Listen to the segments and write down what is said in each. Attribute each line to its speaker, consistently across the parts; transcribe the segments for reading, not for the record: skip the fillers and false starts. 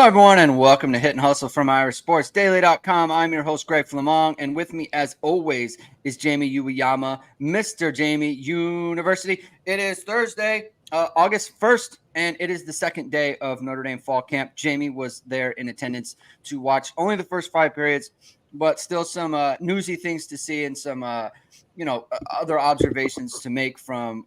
Speaker 1: Hello, everyone, and welcome to Hit and Hustle from IrishSportsDaily.com. I'm your host, Greg Flamong, and with me, as always, is Jamie Uwayama, Mr. Jamie University. It is Thursday, August 1st, and it is the second day of Notre Dame fall camp. Jamie was there in attendance to watch only the first 5 periods, but still some newsy things to see and some, other observations to make from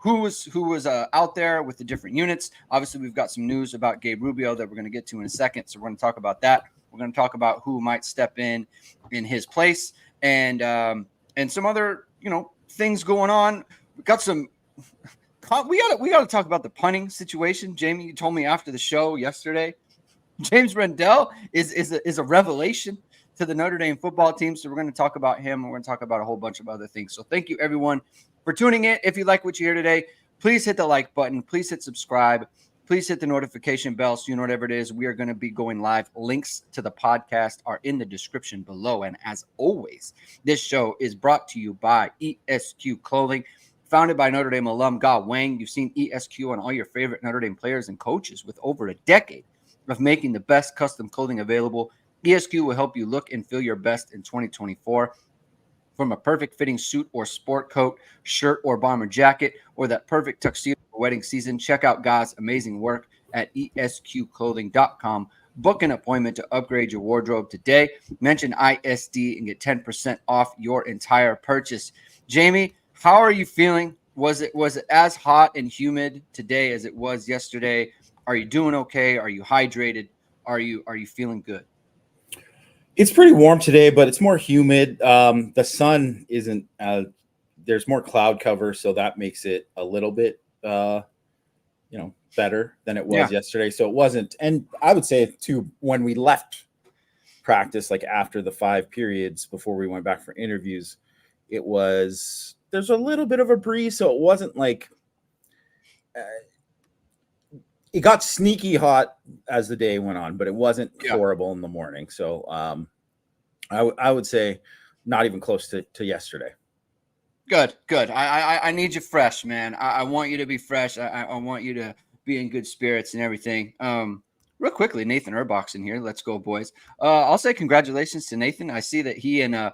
Speaker 1: who was out there with the different units. Obviously, we've got some news about Gabe Rubio that we're going to get to in a second. So we're going to talk about that. We're going to talk about who might step in his place and some other, things going on. We got some. We got to talk about the punting situation. Jamie, you told me after the show yesterday, James Rendell is a revelation to the Notre Dame football team. So we're going to talk about him. We're going to talk about a whole bunch of other things. So thank you, everyone, for tuning in. If you like what you hear today, please hit the like button. Please hit subscribe. Please hit the notification bell so you know whatever it is. We are going to be going live. Links to the podcast are in the description below. And as always, this show is brought to you by ESQ Clothing, founded by Notre Dame alum Ge Wang. You've seen ESQ on all your favorite Notre Dame players and coaches with over a decade of making the best custom clothing available. ESQ will help you look and feel your best in 2024. From a perfect fitting suit or sport coat, shirt or bomber jacket, or that perfect tuxedo for wedding season, check out Ge's amazing work at esqclothing.com. Book an appointment to upgrade your wardrobe today. Mention ISD and get 10% off your entire purchase. Jamie, how are you feeling? Was it as hot and humid today as it was yesterday? Are you doing okay? Are you hydrated? Are you feeling good?
Speaker 2: It's pretty warm today, but it's more humid. The sun isn't, there's more cloud cover, so that makes it a little bit, better than it was yesterday. So it wasn't, and I would say too, when we left practice, like after the 5 periods before we went back for interviews, there's a little bit of a breeze. So it wasn't like, it got sneaky hot as the day went on, but it wasn't horrible in the morning. So I would say not even close to yesterday.
Speaker 1: Good. I need you fresh, man. I want you to be fresh. I want you to be in good spirits and everything. Real quickly, Nathan Urbach's in here. Let's go, boys. I'll say congratulations to Nathan. I see that he and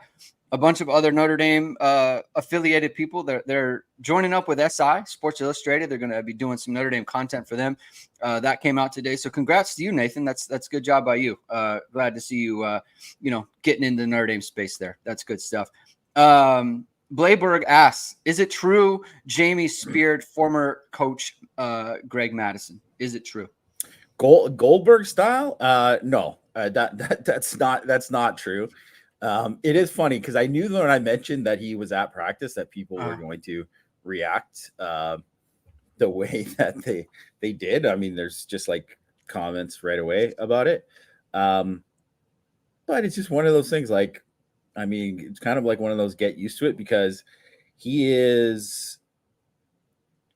Speaker 1: a bunch of other Notre Dame affiliated people, they're joining up with SI, Sports Illustrated. They're going to be doing some Notre Dame content for them. That came out today. So congrats to you, Nathan. That's a good job by you. Glad to see you, getting into the Notre Dame space there. That's good stuff. Blayberg asks, is it true Jamie speared former coach Greg Madison? Is it true?
Speaker 2: Goldberg style? No, that's not true. It is funny because I knew that when I mentioned that he was at practice that people were going to react the way that they did. I mean, there's just like comments right away about it. But it's just one of those things. Like, I mean, it's kind of like one of those get used to it because he is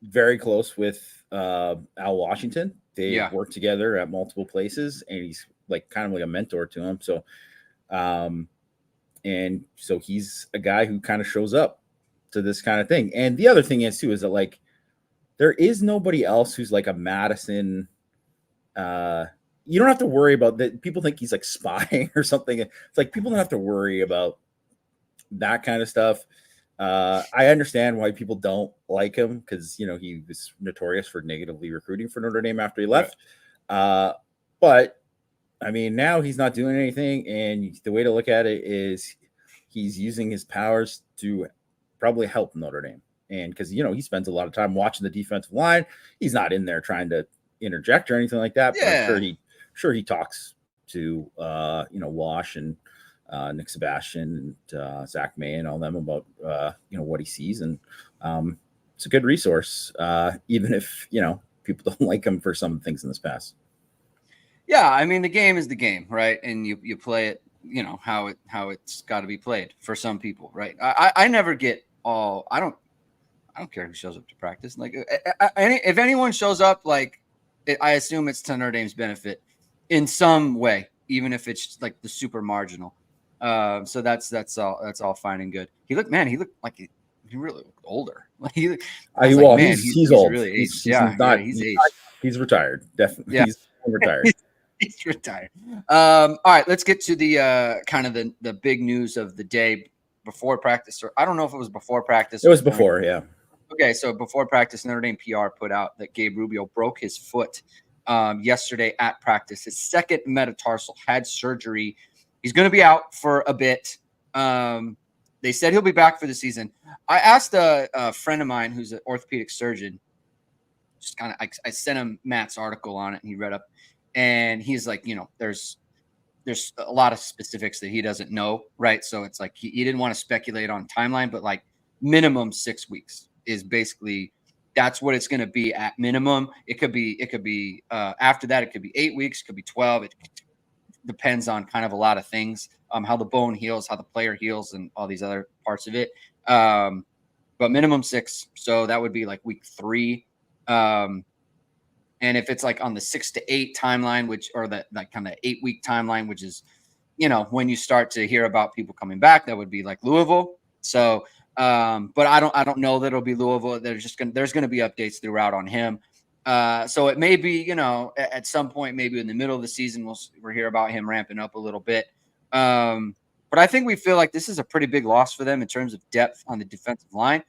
Speaker 2: very close with Al Washington. They work together at multiple places, and he's like kind of like a mentor to him. So, and so he's a guy who kind of shows up to this kind of thing. And the other thing is too, is that like, there is nobody else who's like a Madison. You don't have to worry about that. People think he's like spying or something. It's like, people don't have to worry about that kind of stuff. I understand why people don't like him because, he was notorious for negatively recruiting for Notre Dame after he left. Right. But I mean, now he's not doing anything. And the way to look at it is he's using his powers to probably help Notre Dame. And because, he spends a lot of time watching the defensive line. He's not in there trying to interject or anything like that. But I'm sure he talks to, Wash and Nick Sebastian and Zach May and all them about, what he sees. And it's a good resource, even if, people don't like him for some things in this past.
Speaker 1: Yeah, I mean, the game is the game, right? And you play it, how it's got to be played for some people, right? I never get all. I don't care who shows up to practice. Like, if anyone shows up, like, I assume it's to Notre Dame's benefit in some way, even if it's like the super marginal. So that's all fine and good. He looked like he really looked older. Like he's
Speaker 2: old.
Speaker 1: Really aged. He's aged.
Speaker 2: He's retired. Definitely, he's retired.
Speaker 1: He's retired. All right, let's get to the kind of the big news of the day before practice, or I don't know if it was before practice.
Speaker 2: It
Speaker 1: Or
Speaker 2: was
Speaker 1: during.
Speaker 2: before, yeah.
Speaker 1: Okay, so before practice, Notre Dame PR put out that Gabe Rubio broke his foot yesterday at practice. His second metatarsal, had surgery. He's going to be out for a bit. They said he'll be back for the season. I asked a friend of mine who's an orthopedic surgeon. Just kind of, I sent him Matt's article on it, and he read up, and he's like, there's a lot of specifics that he doesn't know, right? So it's like he didn't want to speculate on timeline, but like minimum 6 weeks is basically that's what it's going to be at minimum. It could be after that, it could be 8 weeks, could be 12. It depends on kind of a lot of things, how the bone heals, how the player heals, and all these other parts of it. But minimum 6, so that would be like week 3. And if it's like on the 6 to 8 timeline, which or that kind of 8-week timeline, which is, when you start to hear about people coming back, that would be like Louisville. So, but I don't know that it'll be Louisville. There's going to be updates throughout on him. So it may be, at some point, maybe in the middle of the season, we'll hear about him ramping up a little bit. But I think we feel like this is a pretty big loss for them in terms of depth on the defensive line.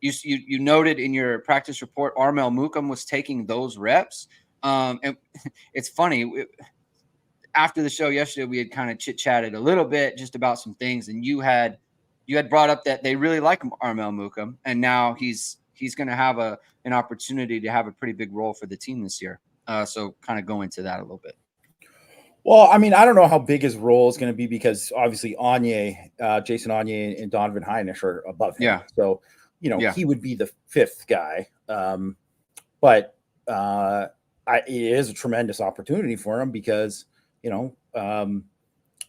Speaker 1: You noted in your practice report, Armel Mukam was taking those reps. And it's funny, after the show yesterday, we had kind of chit-chatted a little bit just about some things, and you had brought up that they really like Armel Mukam, and now he's going to have an opportunity to have a pretty big role for the team this year. So kind of go into that a little bit.
Speaker 2: Well, I mean, I don't know how big his role is going to be because obviously Jason Anye and Donovan Heinisch are above him.
Speaker 1: Yeah.
Speaker 2: So, he would be the 5th guy. But it is a tremendous opportunity for him because,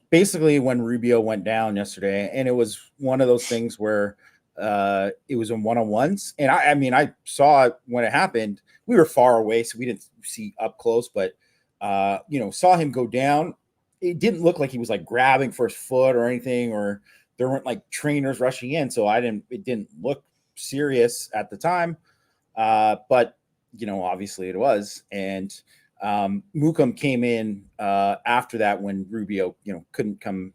Speaker 2: basically when Rubio went down yesterday, and it was one of those things where it was in one-on-ones. And I saw it when it happened. We were far away, so we didn't see up close, but saw him go down. It didn't look like he was like grabbing for his foot or anything, or there weren't like trainers rushing in. So it didn't look serious at the time. But obviously it was. And Mukam came in after that when Rubio, couldn't come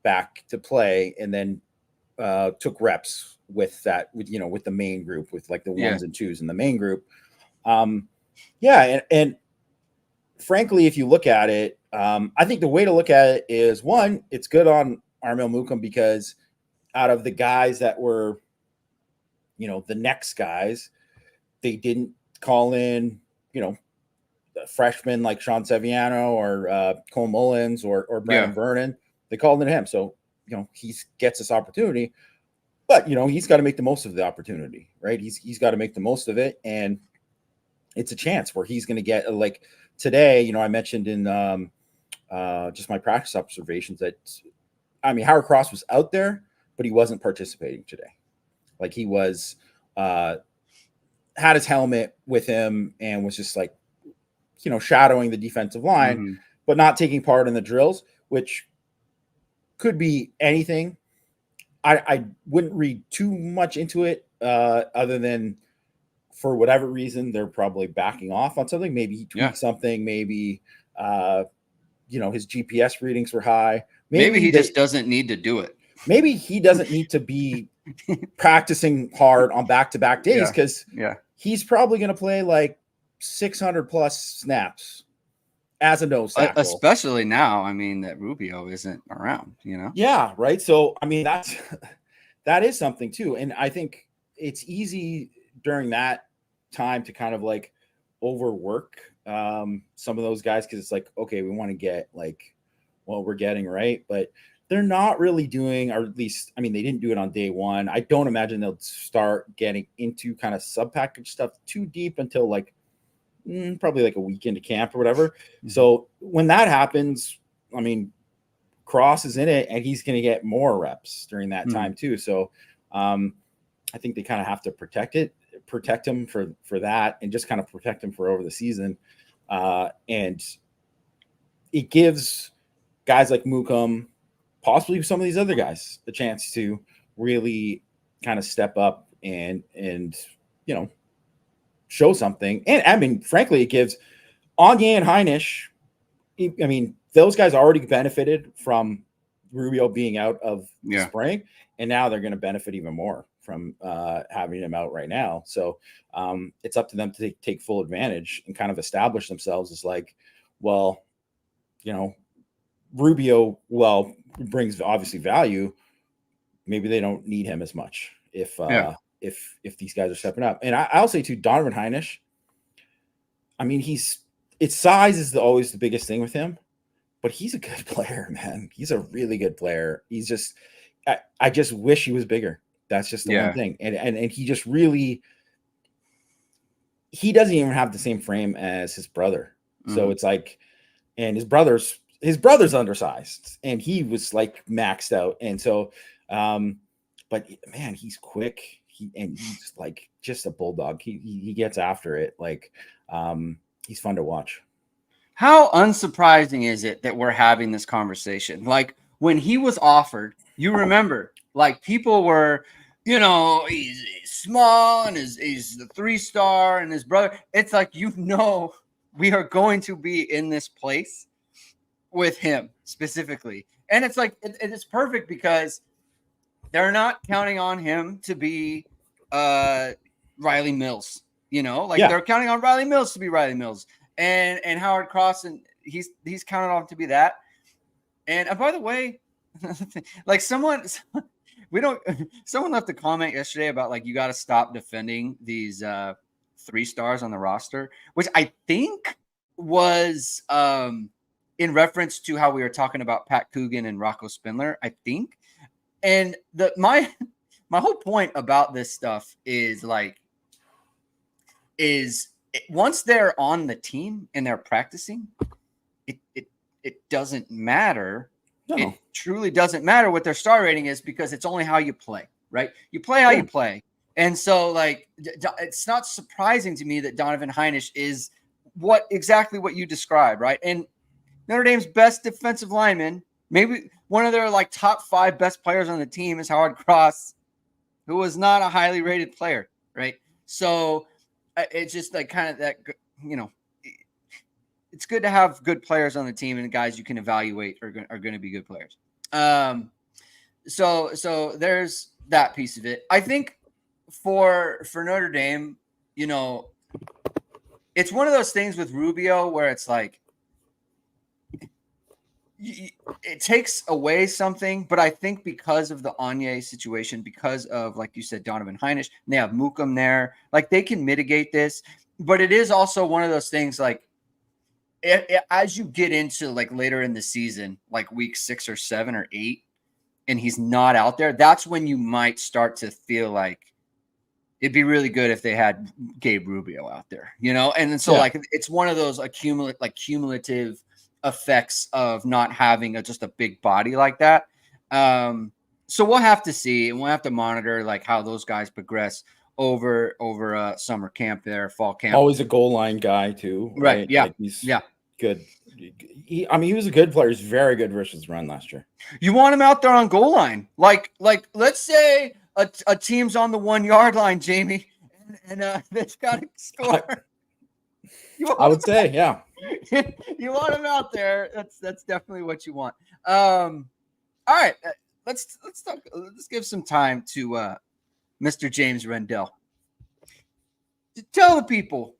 Speaker 2: back to play, and then took reps with the main group, with like the 1s and 2s in the main group. And frankly, if you look at it, I think the way to look at it is, one, it's good on Armel Mukam because out of the guys that were, the next guys, they didn't call in, freshmen like Sean Seviano or Cole Mullins or Brandon Vernon. They called in him. So, he gets this opportunity, but, he's got to make the most of the opportunity, right? He's got to make the most of it. And it's a chance where he's going to get like today, I mentioned in just my practice observations that, Howard Cross was out there, but he wasn't participating today. Like he was, had his helmet with him and was just like, shadowing the defensive line, but not taking part in the drills, which could be anything. I wouldn't read too much into it other than for whatever reason, they're probably backing off on something. Maybe he tweaked something. Maybe, his GPS readings were high.
Speaker 1: Maybe he just doesn't need to do it.
Speaker 2: Maybe he doesn't need to be practicing hard on back-to-back days because he's probably going to play like 600 plus snaps as a nose tackle.
Speaker 1: Especially now, that Rubio isn't around,
Speaker 2: Yeah, right. So, that is something too. And I think it's easy during that time to kind of like overwork some of those guys because it's like, okay, we want to get like what we're getting, right? But they're not really doing, or at least, they didn't do it on day one. I don't imagine they'll start getting into kind of sub-package stuff too deep until like probably like a week into camp or whatever. So when that happens, Cross is in it and he's going to get more reps during that time too. So I think they kind of have to protect him for that and just kind of protect him for over the season. And it gives guys like Mukam, possibly some of these other guys, the chance to really kind of step up and show something. And frankly, it gives Anye and Heinisch, I mean, those guys already benefited from Rubio being out of the spring, and now they're going to benefit even more from having him out right now. So it's up to them to take full advantage and kind of establish themselves as like, well, you know, Rubio, well, brings obviously value. Maybe they don't need him as much if these guys are stepping up. And I'll say too, Donovan Heinisch, I mean, it's size is always the biggest thing with him, but he's a good player, man. He's a really good player. He's just, I just wish he was bigger. That's just the one thing. And he just really, he doesn't even have the same frame as his brother. So it's like, and his brother's undersized and he was like maxed out. And so, but man, he's quick. He's like just a bulldog. He gets after it. Like, he's fun to watch.
Speaker 1: How unsurprising is it that we're having this conversation? Like when he was offered, you remember, like people were, you know, he's small and he's the 3-star and his brother. It's like, you know, we are going to be in this place with him specifically. And it's like, it's perfect because they're not counting on him to be Riley Mills, you know, like they're counting on Riley Mills to be Riley Mills. And Howard Cross, and he's counted on to be that. And by the way, like someone left a comment yesterday about like you got to stop defending these 3-stars on the roster, which I think was in reference to how we were talking about Pat Coogan and Rocco Spindler, I think. And my whole point about this stuff is once they're on the team and they're practicing, it doesn't matter. No. It truly doesn't matter what their star rating is because it's only how you play, right? You play how you play. And so like, it's not surprising to me that Donovan Heinisch is exactly what you described, right? And Notre Dame's best defensive lineman, maybe one of their like top 5 best players on the team is Howard Cross, who was not a highly rated player, right? So it's just like kind of that, you know, it's good to have good players on the team and guys you can evaluate are going to be good players. So there's that piece of it. I think for Notre Dame, you know, it's one of those things with Rubio where it's like, it takes away something, but I think because of the Anye situation, because of, like you said, Donovan Heinisch, and they have Mookum there, like they can mitigate this. But it is also one of those things like as you get into like later in the season, like week 6 or 7 or 8, and he's not out there, that's when you might start to feel like it'd be really good if they had Gabe Rubio out there, you know? And then so like it's one of those cumulative effects of not having just a big body like that. So we'll have to see, and we'll have to monitor like how those guys progress over summer camp there, fall camp.
Speaker 2: Always a goal line guy too, right?
Speaker 1: Yeah.
Speaker 2: Like he's good. He was a good player. He's very good versus run last year.
Speaker 1: You want him out there on goal line. Like let's say a team's on the 1-yard line, Jamie, and they've got to score.
Speaker 2: I would say, yeah.
Speaker 1: You want him out there. That's definitely what you want. All right, let's talk. Let's give some time to Mr. James Rendell. Tell the people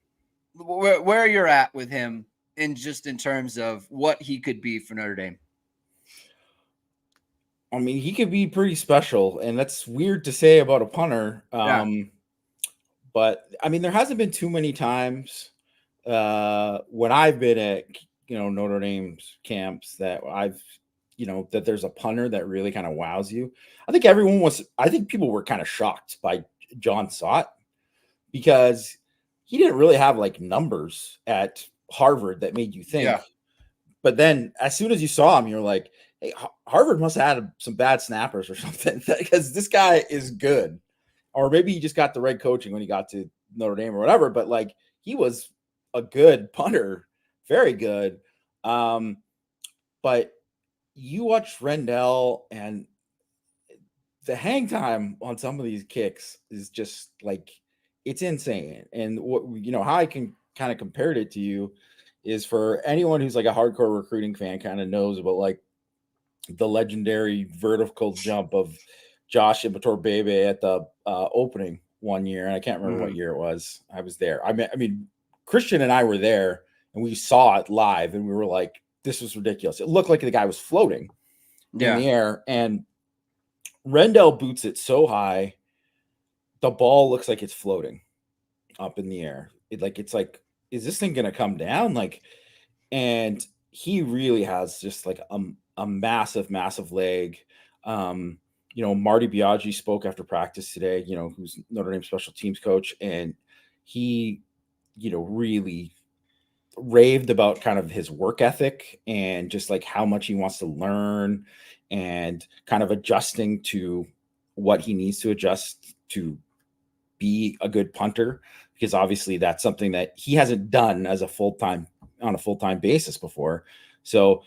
Speaker 1: where you're at with him, in terms of what he could be for Notre Dame.
Speaker 2: I mean, he could be pretty special, and that's weird to say about a punter. But I mean, there hasn't been too many times when I've been at Notre Dame's camps that that there's a punter that really kind of wows you. I think people were kind of shocked by John Sott because he didn't really have like numbers at Harvard that made you think. Yeah. But then as soon as you saw him, you're like, hey, Harvard must have had some bad snappers or something because this guy is good. Or maybe he just got the right coaching when he got to Notre Dame or whatever. But like, he was a good punter, very good. But you watch Rendell, and the hang time on some of these kicks is just like, it's insane. And what how I can kind of compared it to you is for anyone who's like a hardcore recruiting fan kind of knows about like the legendary vertical jump of Josh Bebe at the opening one year, and I can't remember what year it was. I was there. I mean, Christian and I were there, and we saw it live, and we were like, "This was ridiculous." It looked like the guy was floating in the air, and Rendell boots it so high, the ball looks like it's floating up in the air. It's like, is this thing gonna come down? Like, and he really has just like a massive leg. Marty Biaggi spoke after practice today, who's Notre Dame special teams coach, and he, really raved about kind of his work ethic and just like how much he wants to learn and kind of adjusting to what he needs to adjust to be a good punter, because obviously that's something that he hasn't done as a full-time basis before. So,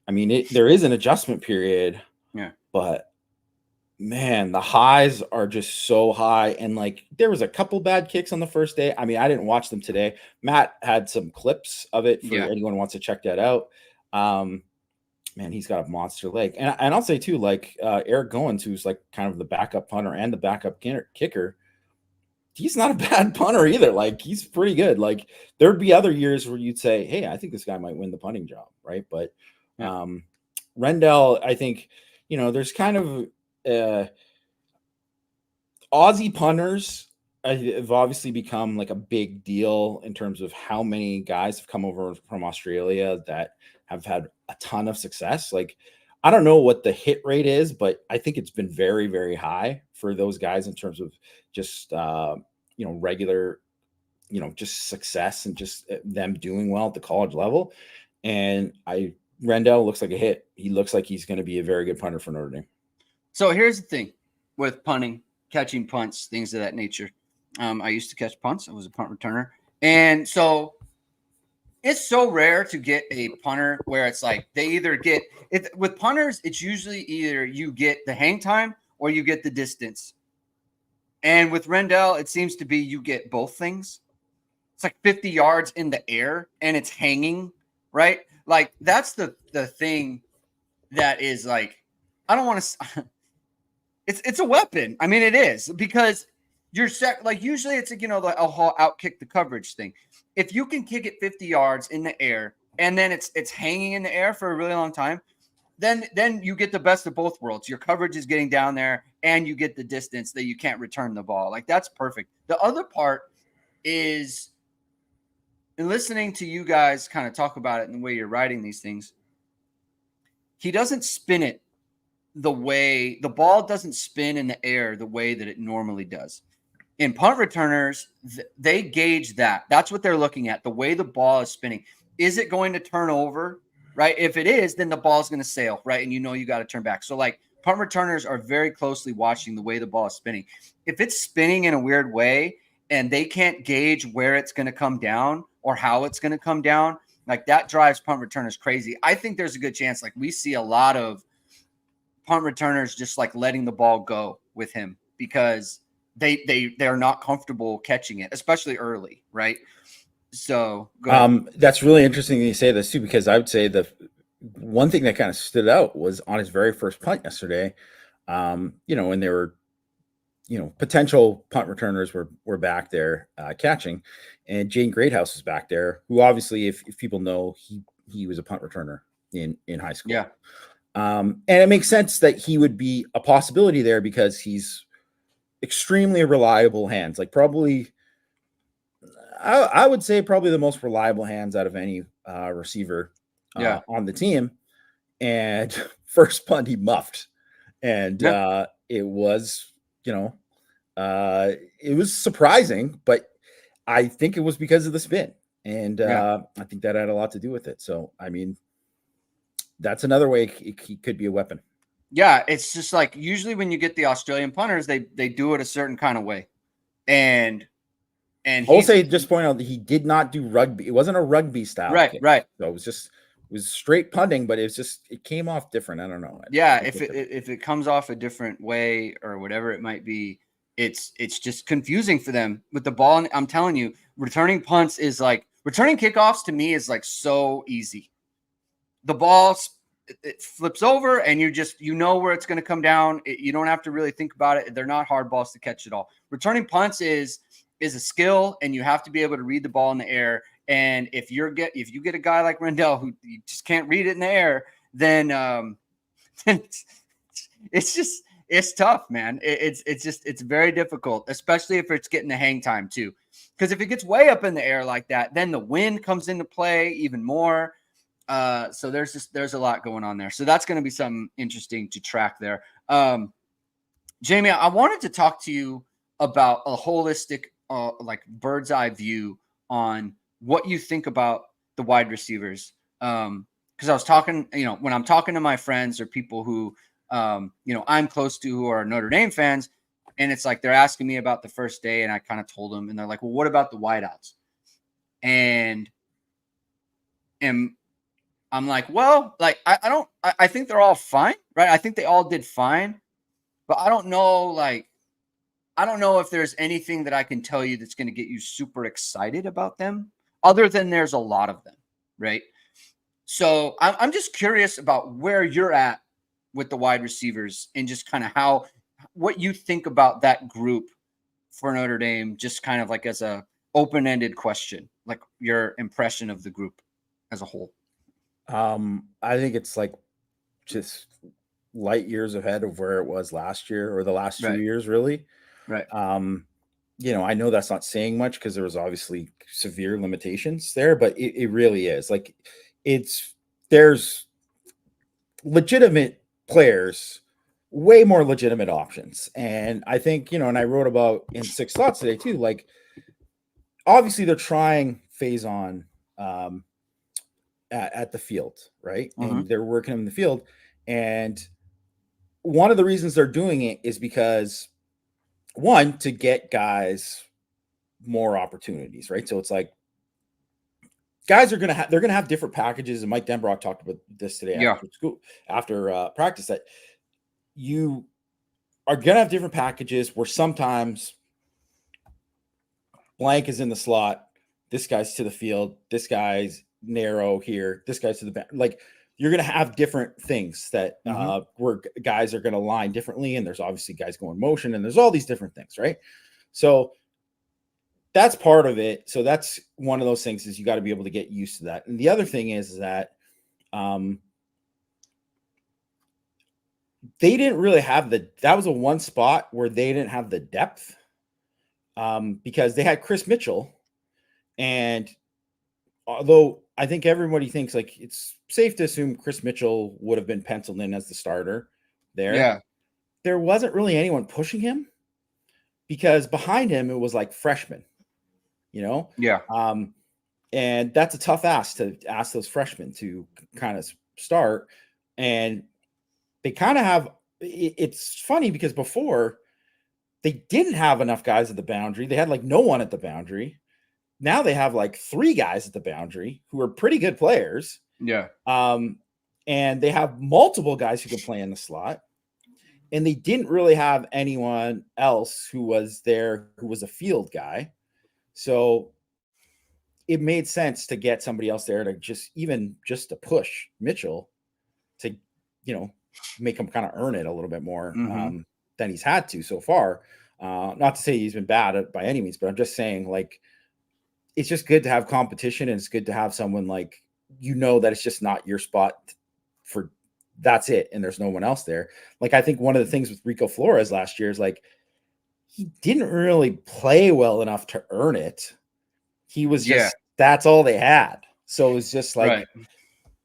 Speaker 2: I mean, there is an adjustment period, but man, the highs are just so high. And like, there was a couple bad kicks on the first day. I mean, I didn't watch them today. Matt had some clips of it for anyone who wants to check that out. Man, he's got a monster leg. And I'll say too, like Eric Goins, who's like kind of the backup punter and the backup kicker, he's not a bad punter either. Like, he's pretty good. Like, there'd be other years where you'd say, hey, I think this guy might win the punting job, right? But Rendell, I think, there's kind of Aussie punters have obviously become like a big deal in terms of how many guys have come over from Australia that have had a ton of success. Like, I don't know what the hit rate is, but I think it's been very, very high for those guys in terms of just, regular, just success and just them doing well at the college level. And Rendell looks like a hit. He looks like he's going to be a very good punter for Notre Dame.
Speaker 1: So here's the thing with punting, catching punts, things of that nature. I used to catch punts. I was a punt returner. And so it's so rare to get a punter where it's like they either get it with punters. It's usually either you get the hang time or you get the distance. And with Rendell, it seems to be you get both things. It's like 50 yards in the air and it's hanging, right? Like, that's the thing that is like, I don't want to. It's a weapon. I mean, it is, because you're set. Like, usually it's like, the out kick the coverage thing. If you can kick it 50 yards in the air and then it's hanging in the air for a really long time, then you get the best of both worlds. Your coverage is getting down there and you get the distance that you can't return the ball. Like, that's perfect. The other part is, in listening to you guys kind of talk about it and the way you're writing these things, he doesn't spin it the way the ball doesn't spin in the air the way that it normally does. In punt returners, they gauge that. That's what they're looking at, the way the ball is spinning. Is it going to turn over, right? If it is, then the ball is going to sail, right? And you got to turn back. So, like, punt returners are very closely watching the way the ball is spinning. If it's spinning in a weird way and they can't gauge where it's going to come down or how it's going to come down, like, that drives punt returners crazy. I think there's a good chance, like, we see a lot of punt returners just like letting the ball go with him because they're not comfortable catching it, especially early, right? So
Speaker 2: that's really interesting that you say this too, because I would say the one thing that kind of stood out was on his very first punt yesterday, when they were, potential punt returners were back there catching, and Jane Greathouse was back there, who obviously, if people know, he was a punt returner in high school.
Speaker 1: Yeah.
Speaker 2: And it makes sense that he would be a possibility there because he's extremely reliable hands. Like, probably, I would say probably the most reliable hands out of any receiver on the team. And first punt, he muffed. And it was, it was surprising, but I think it was because of the spin. And I think that had a lot to do with it. So, I mean, that's another way he could be a weapon.
Speaker 1: Yeah, it's just like usually when you get the Australian punters, they do it a certain kind of way. And
Speaker 2: I'll say, just point out that he did not do rugby. It wasn't a rugby style
Speaker 1: kick. Right.
Speaker 2: So it was straight punting, but it came off different. I don't know.
Speaker 1: Yeah, if it comes off a different way or whatever it might be, it's just confusing for them with the ball. And I'm telling you, returning punts is like Returning kickoffs to me is like so easy. The ball it flips over and you know where it's going to come down. You don't have to really think about it. They're not hard balls to catch at all. Returning punts is a skill, and you have to be able to read the ball in the air. And if you get a guy like Rendell who you just can't read it in the air, then it's tough, man. It's very difficult, especially if it's getting the hang time too. Because if it gets way up in the air like that, then the wind comes into play even more. So there's a lot going on there. So that's going to be something interesting to track there. Jamie, I wanted to talk to you about a holistic, like bird's eye view on what you think about the wide receivers. Because I was talking, when I'm talking to my friends or people who, I'm close to who are Notre Dame fans, and it's like they're asking me about the first day, and I kind of told them, and they're like, "Well, what about the wideouts?" And I'm like, well, like I think they're all fine, right? I think they all did fine, but I don't know if there's anything that I can tell you that's going to get you super excited about them, other than there's a lot of them, right? So I'm just curious about where you're at with the wide receivers and just kind of what you think about that group for Notre Dame, just kind of like as a open-ended question, like your impression of the group as a whole.
Speaker 2: I think it's like just light years ahead of where it was last year or the last 2 years, really.
Speaker 1: Right.
Speaker 2: I know that's not saying much because there was obviously severe limitations there, but it really is like there's legitimate players, way more legitimate options. And I think, and I wrote about in 6 Thoughts today too, like obviously they're trying phase on at the field, right?
Speaker 1: Mm-hmm.
Speaker 2: And they're working in the field. And one of the reasons they're doing it is because, one, to get guys more opportunities, right? So it's like guys are they're gonna have different packages. And Mike Denbrock talked about this today after practice, that you are gonna have different packages where sometimes blank is in the slot, this guy's to the field, this guy's narrow here, this guy's to the back. Like you're going to have different things that where guys are going to line differently. And there's obviously guys going motion, and there's all these different things, right? So that's part of it. So that's one of those things, is you got to be able to get used to that. And the other thing is that they didn't really have that was a one spot where they didn't have the depth because they had Chris Mitchell. And although I think everybody thinks like it's safe to assume Chris Mitchell would have been penciled in as the starter there, there wasn't really anyone pushing him, because behind him it was like freshmen, and that's a tough ask to ask those freshmen to kind of start. And they kind of have, it's funny because before they didn't have enough guys at the boundary. They had like no one at the boundary. Now they have like 3 guys at the boundary who are pretty good players.
Speaker 1: Yeah.
Speaker 2: And they have multiple guys who can play in the slot. And they didn't really have anyone else who was there who was a field guy. So it made sense to get somebody else there to just to push Mitchell to, make him kind of earn it a little bit more than he's had to so far. Not to say he's been bad by any means, but I'm just saying, like, it's just good to have competition, and it's good to have someone like, that it's just not your spot for that's it. And there's no one else there. Like, I think one of the things with Rico Flores last year is like, he didn't really play well enough to earn it. He was just, that's all they had. So it was just like,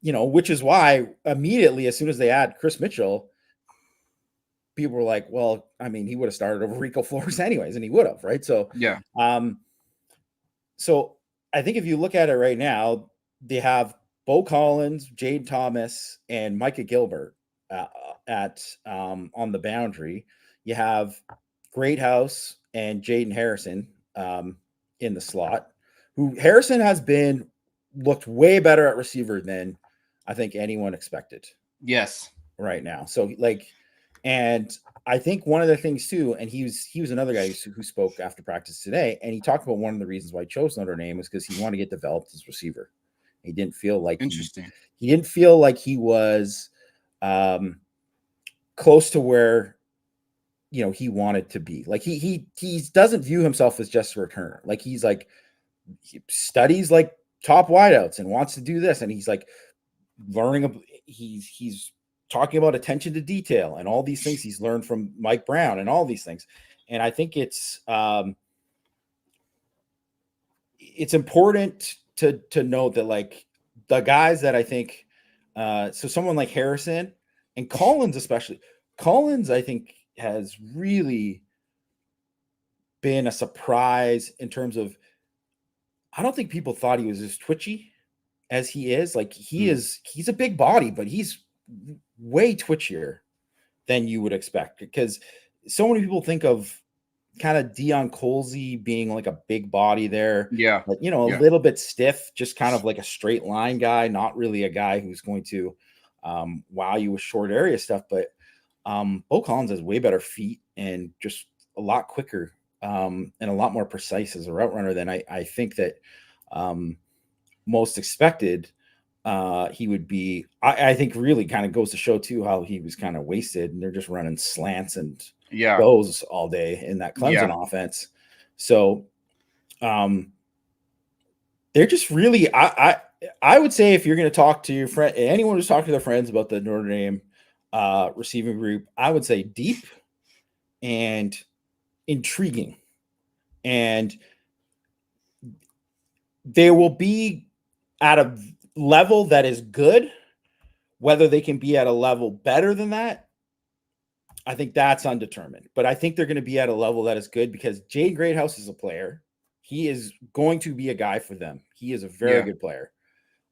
Speaker 2: which is why immediately, as soon as they add Chris Mitchell, people were like, well, I mean, he would have started over Rico Flores anyways, and he would have, right? So, so I think if you look at it right now, they have Bo Collins, Jade Thomas, and Micah Gilbert on the boundary. You have Greathouse and Jaden Harrison in the slot, who Harrison has looked way better at receiver than I think anyone expected.
Speaker 1: Yes.
Speaker 2: Right now. So like And I think one of the things too, and he was another guy who spoke after practice today, and he talked about one of the reasons why he chose Notre Dame was because he wanted to get developed as receiver. He didn't feel like
Speaker 1: Interesting.
Speaker 2: he didn't feel like he was close to where he wanted to be. Like he doesn't view himself as just a returner. Like he studies like top wideouts and wants to do this, and he's like learning. He's talking about attention to detail and all these things he's learned from Mike Brown and all these things. And I think it's important to note that like the guys that I think so someone like Harrison and Collins, especially Collins, I think has really been a surprise in terms of, I don't think people thought he was as twitchy as he is. Like he's a big body, but he's way twitchier than you would expect, because so many people think of kind of Dion Colsey being like a big body there.
Speaker 1: Yeah.
Speaker 2: But, a little bit stiff, just kind of like a straight line guy, not really a guy who's going to wow you with short area stuff. But Bo Collins has way better feet and just a lot quicker and a lot more precise as a route runner than I think that most expected he would be. I think really kind of goes to show too how he was kind of wasted, and they're just running slants and goes all day in that Clemson offense. So they're just really, I would say if you're going to talk to your friend, anyone who's talking to their friends about the Notre Dame receiving group, I would say deep and intriguing. And they will be at a level that is good. Whether they can be at a level better than that, I think that's undetermined. But I think they're going to be at a level that is good because Jay Greathouse is a player. He is going to be a guy for them. He is a very good player.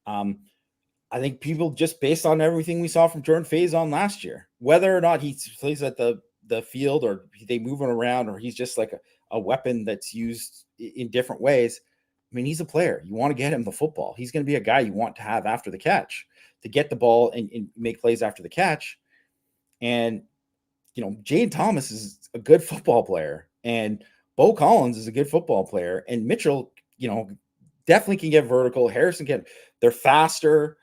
Speaker 2: I think people, just based on everything we saw from Jordan Faison last year, whether or not he plays at the field or they move him around or he's just like a weapon that's used in different ways, I mean, he's a player. You want to get him the football. He's going to be a guy you want to have after the catch, to get the ball and make plays after the catch. And, Jane Thomas is a good football player, and Bo Collins is a good football player, and Mitchell, definitely can get vertical. Harrison can. They're faster.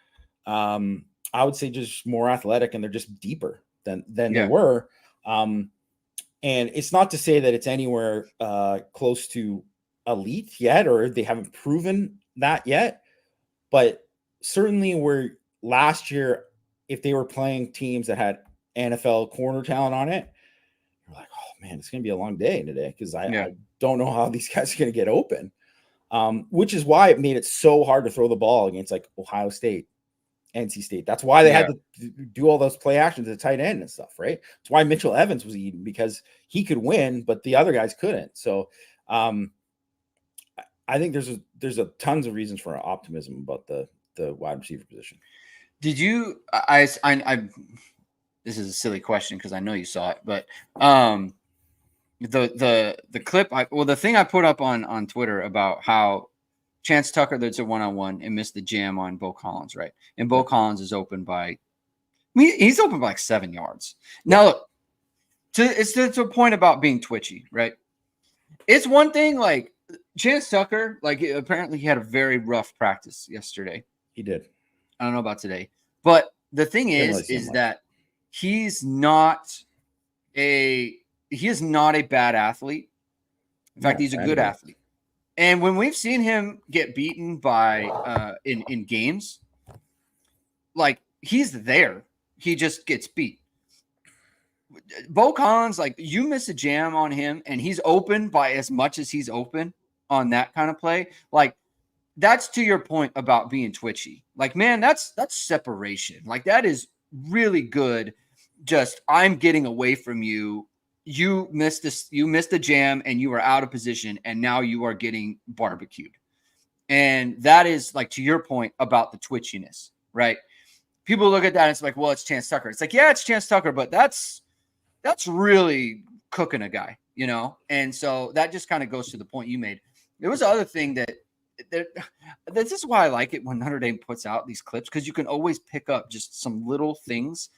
Speaker 2: I would say just more athletic, and they're just deeper than they were. And it's not to say that it's anywhere close to elite yet, or they haven't proven that yet, but certainly where last year, if they were playing teams that had NFL corner talent on it, you're like, oh man, it's going to be a long day today, because I don't know how these guys are going to get open, which is why it made it so hard to throw the ball against like Ohio State, NC State. That's why they had to do all those play actions at tight end and stuff, right? That's why Mitchell Evans was eating, because he could win, but the other guys couldn't. So I think there's a tons of reasons for optimism about the wide receiver position.
Speaker 1: Did you? This is a silly question because I know you saw it, but the clip, the thing I put up on Twitter about how Chance Tucker, that's a one-on-one and missed the jam on Bo Collins, right? And Bo Collins is open by, he's open by like 7 yards. Now look, it's to a point about being twitchy, right? It's one thing, like Chance Tucker, like apparently he had a very rough practice yesterday.
Speaker 2: He did.
Speaker 1: I don't know about today, but the thing is that he is not a bad athlete. In fact, he's a good athlete. And when we've seen him get beaten by in games, like he's there, he just gets beat. Bo Collins, like you miss a jam on him and he's open by as much as he's open on that kind of play. Like that's to your point about being twitchy. Like, man, that's separation. Like that is really good. Just I'm getting away from you. You missed a jam and you were out of position and now you are getting barbecued. And that is like to your point about the twitchiness, right? People look at that and it's like, well, it's Chance Tucker. It's like, yeah, it's Chance Tucker, but that's really cooking a guy, And so that just kind of goes to the point you made. There was the other thing that this is why I like it when Notre Dame puts out these clips, because you can always pick up just some little things,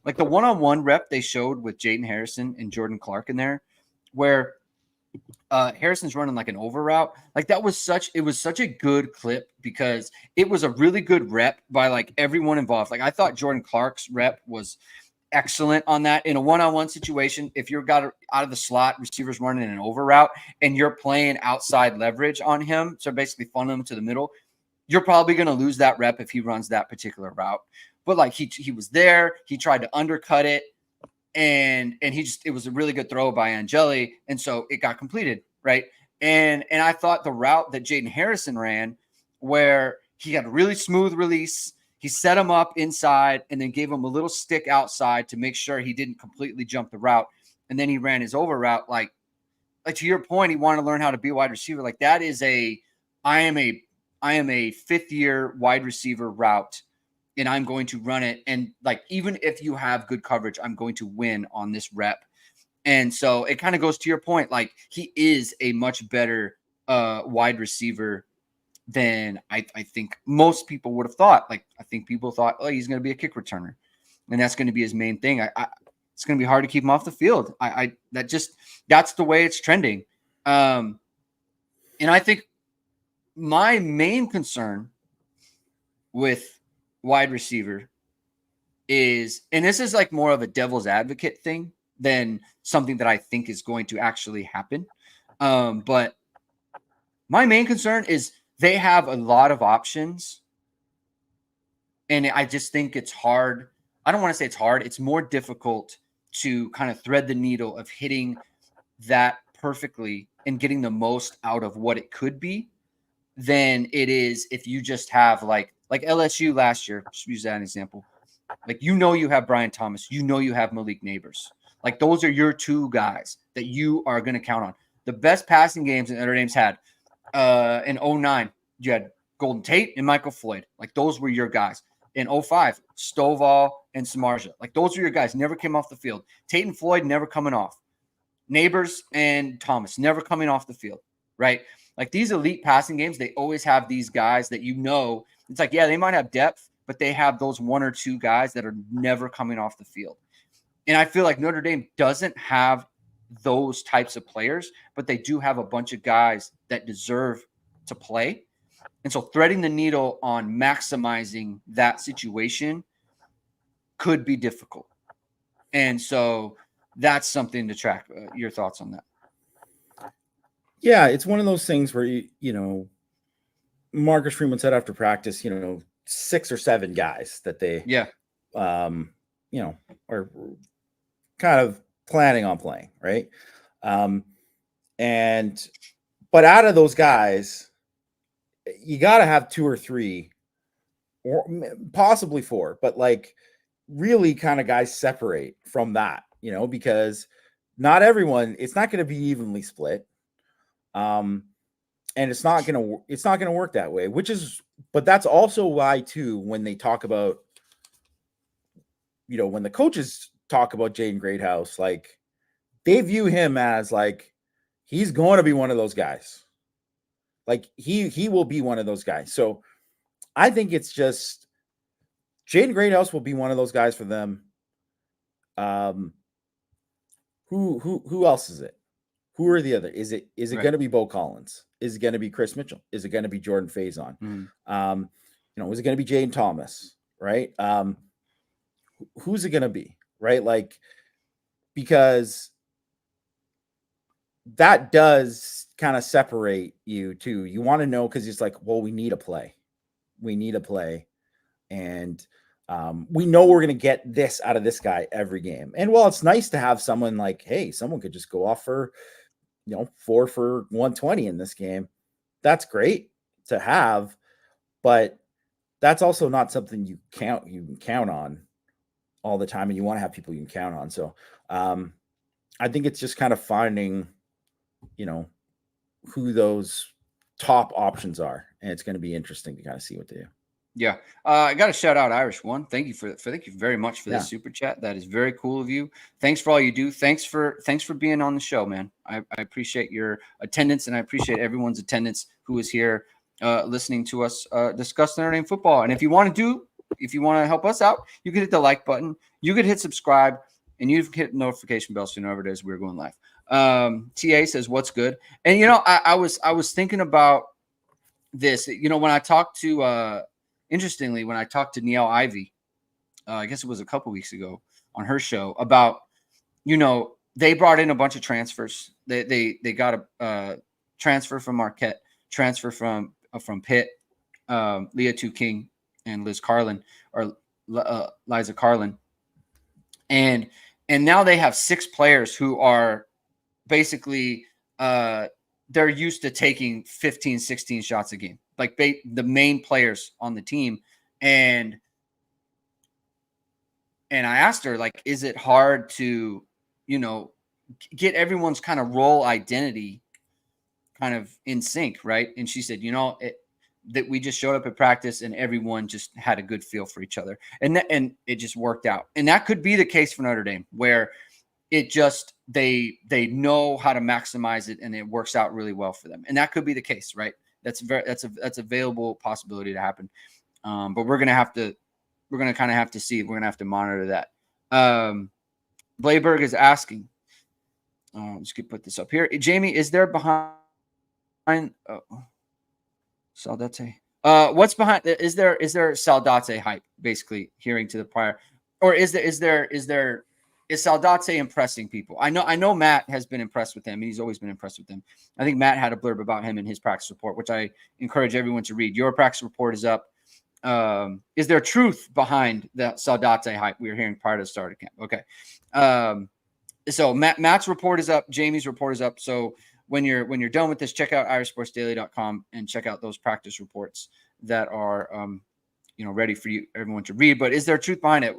Speaker 1: like the one-on-one rep they showed with Jaden Harrison and Jordan Clark in there, where Harrison's running like an over route. Like it was such a good clip because it was a really good rep by like everyone involved. Like I thought Jordan Clark's rep was excellent on that in a one-on-one situation. If you're got out of the slot, receivers running an over route and you're playing outside leverage on him, so basically funnel him to the middle, you're probably going to lose that rep if he runs that particular route. But like he was there, he tried to undercut it, and it was a really good throw by Angeli, and so it got completed, right? And I thought the route that Jaden Harrison ran, where he had a really smooth release, he set him up inside and then gave him a little stick outside to make sure he didn't completely jump the route, and then he ran his over route. Like to your point, he wanted to learn how to be a wide receiver. Like that is I am a fifth year wide receiver route, and I'm going to run it. And like, even if you have good coverage, I'm going to win on this rep. And so it kind of goes to your point. Like he is a much better wide receiver than I think most people would have thought. Like I think people thought, oh, he's going to be a kick returner, and that's going to be his main thing. It's going to be hard to keep him off the field. That's the way it's trending. And I think my main concern with wide receiver is, and this is like more of a devil's advocate thing than something that I think is going to actually happen. But my main concern is they have a lot of options, and I just think it's hard. I don't want to say it's hard. It's more difficult to kind of thread the needle of hitting that perfectly and getting the most out of what it could be than it is if you just have like LSU last year. Just use that as an example. Like, you have Brian Thomas, you have Malik Neighbors. Like those are your two guys that you are going to count on. The best passing games that Notre Dame's had in 09, you had Golden Tate and Michael Floyd. Like those were your guys. In 05, Stovall and Samardzija. Like those were your guys. Never came off the field. Tate and Floyd never coming off. Neighbors and Thomas never coming off the field, right? Like these elite passing games, they always have these guys that it's like, yeah, they might have depth, but they have those one or two guys that are never coming off the field. And I feel like Notre Dame doesn't have those types of players, but they do have a bunch of guys that deserve to play. And so threading the needle on maximizing that situation could be difficult. And so that's something to track. Your thoughts on that?
Speaker 2: Yeah, it's one of those things where, Marcus Freeman said after practice, 6 or 7 guys that they, are kind of planning on playing, right? But out of those guys, you got to have 2 or 3 or possibly 4, but like really kind of guys separate from that, because not everyone, it's not going to be evenly split. And it's not going to work that way, but that's also why too, when they talk about, when the coaches talk about Jaden Greathouse, like they view him as like, he's going to be one of those guys. Like he will be one of those guys. So I think it's just Jaden Greathouse will be one of those guys for them. Who else is it? Who are the other? Is it right. Going to be Bo Collins? Is it going to be Chris Mitchell? Is it going to be Jordan Faison? Is it going to be Jane Thomas? Right? Who's it going to be? Right? Like, because that does kind of separate you too. You want to know, because it's like, well, we need a play. And we know we're going to get this out of this guy every game. And while it's nice to have someone like, hey, someone could just go off for, 4 for 120 in this game. That's great to have, but that's also not something you can count on all the time. And you want to have people you can count on. So I think it's just kind of finding, who those top options are. And it's going to be interesting to kind of see what they do.
Speaker 1: Yeah. I got to shout out Irish One. Thank you thank you very much for this super chat. That is very cool of you. Thanks for all you do. Thanks for being on the show, man. I appreciate your attendance, and I appreciate everyone's attendance who is here listening to us discuss Notre Dame football. And if you want to help us out, you can hit the like button, you could hit subscribe, and you can hit notification bell so you know every day as we're going live. TA says, "What's good?" And I was thinking about this. When I talked to interestingly, when I talked to Neil Ivy, I guess it was a couple weeks ago on her show about they brought in a bunch of transfers. They got a transfer from Marquette, transfer from Pitt, Leah Tu King and Liz Carlin or Liza Carlin, and now they have 6 players who are basically they're used to taking 15, 16 shots a game, like the main players on the team. And I asked her, like, is it hard to, get everyone's kind of role identity kind of in sync, right? And she said, that we just showed up at practice and everyone just had a good feel for each other, and it just worked out. And that could be the case for Notre Dame, where it just they know how to maximize it and it works out really well for them. And that could be the case, right? That's a available possibility to happen. But we're gonna kind of have to see. We're gonna have to monitor that. Blayberg is asking. Just could put this up here. Jamie, is there behind? Saldate. What's behind? Is there Saldate hype? Basically, hearing to the prior, or is Saldate impressing people? I know Matt has been impressed with him. He's always been impressed with him. I think Matt had a blurb about him in his practice report, which I encourage everyone to read. Your practice report is up. Is there truth behind the Saldate hype we were hearing prior to the start of camp? Okay. So Matt's report is up. Jamie's report is up. So when you're done with this, check out irishsportsdaily.com and check out those practice reports that are ready for everyone to read. But is there truth behind it?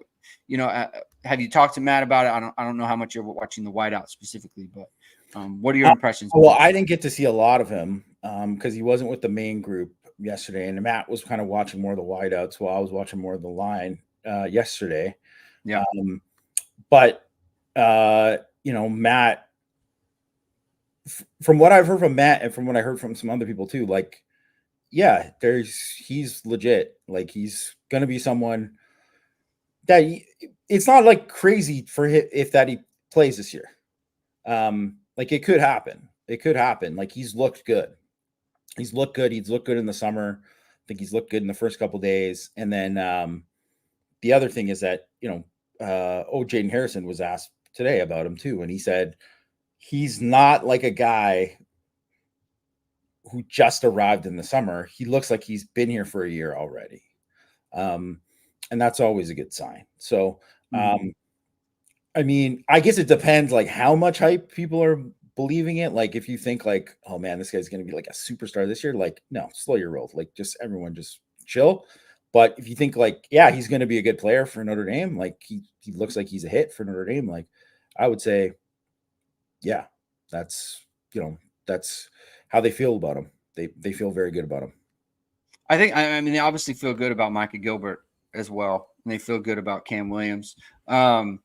Speaker 1: Have you talked to Matt about it? I don't know how much you're watching the whiteout specifically, but what are your impressions?
Speaker 2: Well, I didn't get to see a lot of him because he wasn't with the main group yesterday, and Matt was kind of watching more of the wideouts while I was watching more of the line yesterday.
Speaker 1: Yeah.
Speaker 2: But Matt, from what I've heard from Matt and from what I heard from some other people too, like, yeah, he's legit. Like, he's going to be someone that it's not like crazy for him if that he plays this year. Like, it could happen. It could happen. Like, he's looked good. He's looked good. He's looked good in the summer. I think he's looked good in the first couple of days. And then the other thing is that, Jaden Harrison was asked today about him too. And he said, he's not like a guy who just arrived in the summer. He looks like he's been here for a year already. And that's always a good sign. So, I mean, I guess it depends like how much hype people are believing it. Like, if you think like, oh man, this guy's going to be like a superstar this year, like, no, slow your roll. Like, just everyone just chill. But if you think like, yeah, he's going to be a good player for Notre Dame, like he looks like he's a hit for Notre Dame, like I would say, yeah, that's how they feel about him. They feel very good about him.
Speaker 1: I think, I mean, they obviously feel good about Micah Gilbert as well. And they feel good about Cam Williams. Look,